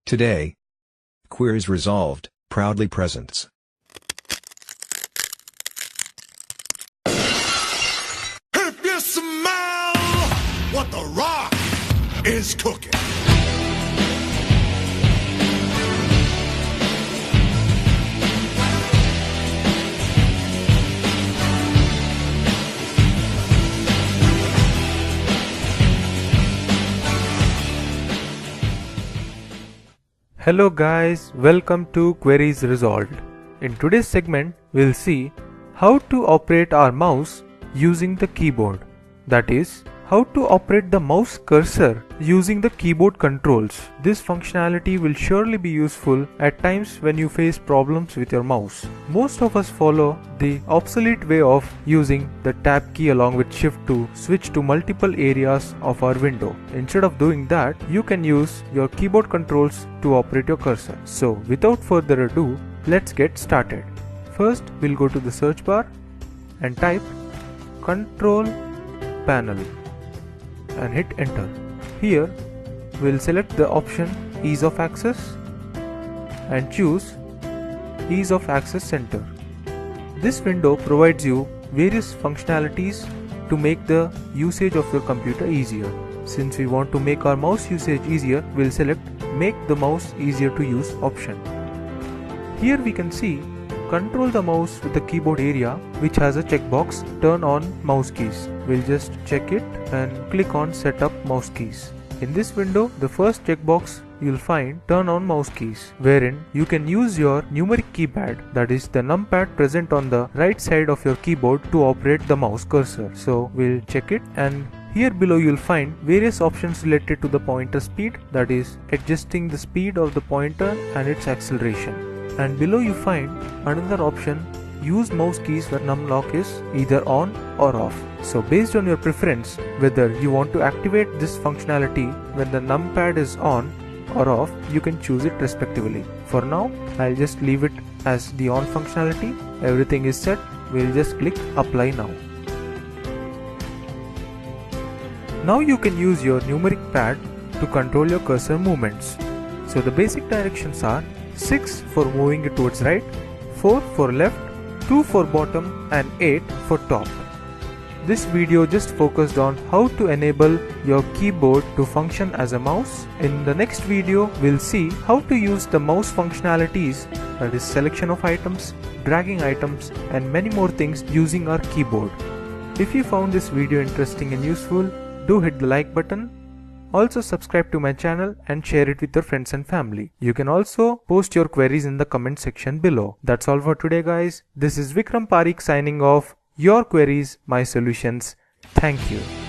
Today, Queries Resolved proudly presents. If you smell what the rock is cooking. Hello guys, welcome to Queries Resolved. In today's segment, we'll see how to operate our mouse using the keyboard. That is, how to operate the mouse cursor using the keyboard controls. This functionality will surely be useful at times when you face problems with your mouse. Most of us follow the obsolete way of using the tab key along with shift to switch to multiple areas of our window. Instead of doing that, you can use your keyboard controls to operate your cursor. So without further ado, let's get started. First, we'll go to the search bar and type Control Panel and hit enter. Here we'll select the option Ease of Access and choose Ease of Access Center. This window provides you various functionalities to make the usage of your computer easier. Since we want to make our mouse usage easier, we'll select Make the mouse easier to use option. Here we can see control the mouse with the keyboard area, which has a checkbox Turn on mouse keys. We'll just check it and click on Set up mouse keys. In this window, the first checkbox you'll find Turn on mouse keys, wherein you can use your numeric keypad, that is the numpad present on the right side of your keyboard, to operate the mouse cursor. So we'll check it, and here below you'll find various options related to the pointer speed, that is adjusting the speed of the pointer and its acceleration. And below you find another option, use mouse keys where numlock is either on or off. So based on your preference, whether you want to activate this functionality when the numpad is on or off, you can choose it respectively. For now, I'll just leave it as the on functionality. Everything is set. We'll just click apply now. Now you can use your numeric pad to control your cursor movements. So the basic directions are 6 for moving it towards right, 4 for left, 2 for bottom and 8 for top. This video just focused on how to enable your keyboard to function as a mouse. In the next video, we'll see how to use the mouse functionalities, that is selection of items, dragging items and many more things using our keyboard. If you found this video interesting and useful, do hit the like button. Also subscribe to my channel and share it with your friends and family. You can also post your queries in the comment section below. That's all for today guys. This is Vikram Parikh signing off. Your queries, my solutions. Thank you.